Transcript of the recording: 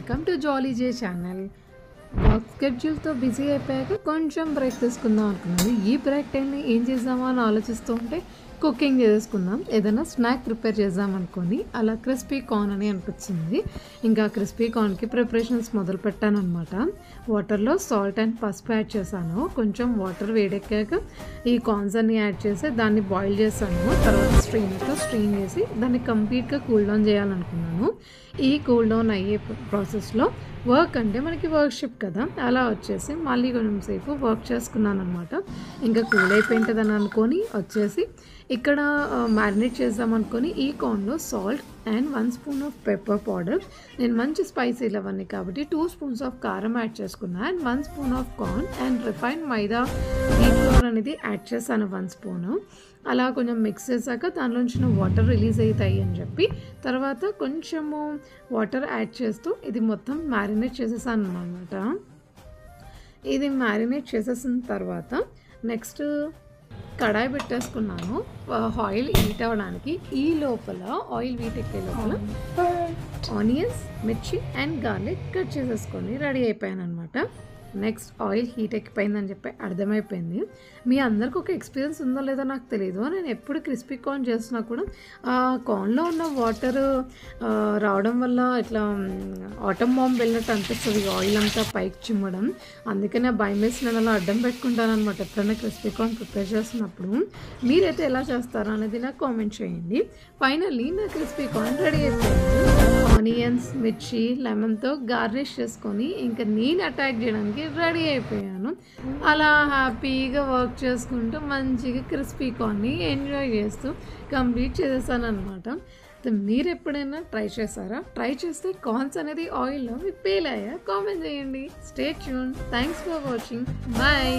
Welcome to jolly J channel. Work స్కెడ్యూల్తో busy అయిపోయాక కొంచెం బ్రేక్ తీసుకుందాం అనుకున్నాను. ఈ బ్రేక్ టైంని ఏం చేద్దామా అని ఆలోచిస్తూ ఉంటే కుకింగ్ చేసుకుందాం, ఏదైనా స్నాక్ ప్రిపేర్ చేద్దాం అనుకొని అలా క్రిస్పీ కార్న్ అని అనిపించింది. ఇంకా క్రిస్పీ కార్న్కి ప్రిపరేషన్స్ మొదలు పెట్టాను అనమాట. వాటర్లో సాల్ట్ అండ్ పసుపు యాడ్ చేశాను. కొంచెం వాటర్ వేడెక్కాక ఈ కార్న్స్ అన్ని యాడ్ చేసి దాన్ని బాయిల్ చేశాను. తర్వాత స్ట్రెయిన్తో స్ట్రెయిన్ చేసి దాన్ని కంప్లీట్గా కూల్ డౌన్ చేయాలనుకున్నాను. ఈ కూల్ డౌన్ అయ్యే ప్రాసెస్లో వర్క్ అంటే మనకి వర్క్షిప్ కదా, అలా వచ్చేసి మళ్ళీ కొంచెం సేపు వర్క్ చేసుకున్నాను అనమాట. ఇంకా కూల్ అయిపోయింటుందని అనుకొని వచ్చేసి ఇక్కడ మ్యారినేట్ చేద్దాం అనుకొని ఈ కార్న్లో salt and 1 spoon of pepper powder, నేను మంచి స్పైసీలు అవన్నీ కాబట్టి 2 స్పూన్స్ ఆఫ్ కారం యాడ్ చేసుకున్నాను. And 1 spoon of corn and refined మైదా వీట్ ఫ్లోర్ అనేది యాడ్ చేశాను 1 స్పూను. అలా కొంచెం మిక్స్ చేశాక దానిలోంచి వాటర్ రిలీజ్ అవుతాయి అని చెప్పి తర్వాత కొంచెము వాటర్ యాడ్ చేస్తూ ఇది మొత్తం మ్యారినేట్ చేసేసాను అనమాట. ఇది మ్యారినేట్ చేసేసిన తర్వాత నెక్స్ట్ కడాయి పెట్టేసుకున్నాను ఆయిల్ హీట్ అవ్వడానికి. ఈ లోపల ఆయిల్ హీట్ ఎక్కే లోపల ఆనియన్స్, మిర్చి అండ్ గార్లిక్ కట్ చేసేసుకొని రెడీ అయిపోయాను అనమాట. నెక్స్ట్ ఆయిల్ హీట్ ఎక్కిపోయిందని చెప్పి అర్థమైపోయింది. మీ అందరికి ఒక ఎక్స్పీరియన్స్ ఉందో లేదో నాకు తెలియదు. నేను ఎప్పుడు క్రిస్పీ కార్న్ చేస్తున్నా కూడా ఆ కార్న్లో ఉన్న వాటర్ రావడం వల్ల ఇట్లా ఆటమ్ బాంబ్ వెళ్ళినట్టు అనిపిస్తుంది, ఆయిల్ అంతా పైకి చిమ్మడం. అందుకనే భయం వేసి నేను అలా అడ్డం పెట్టుకుంటాను అనమాట ఎప్పుడైనా క్రిస్పీ కార్న్ ప్రిపేర్ చేస్తున్నప్పుడు. మీరైతే ఎలా చేస్తారో అనేది నాకు కామెంట్ చేయండి. ఫైనల్లీ నా క్రిస్పీ కార్న్ రెడీ అయిపోయింది. ఆనియన్స్, మిర్చి, లెమన్తో గార్నిష్ చేసుకొని ఇంకా నేను అటాక్ చేయడానికి రెడీ అయిపోయాను. అలా హ్యాపీగా వర్క్ చేసుకుంటూ మంచిగా క్రిస్పీ కార్న్ని ఎంజాయ్ చేస్తూ కంప్లీట్ చేసేసాను అనమాట. మీరు ఎప్పుడైనా ట్రై చేస్తారా? ట్రై చేస్తే కార్న్స్ అనేది ఆయిల్లో మీకు పేలాయా? కామెంట్ చేయండి. Stay tuned. Thanks for watching. Bye.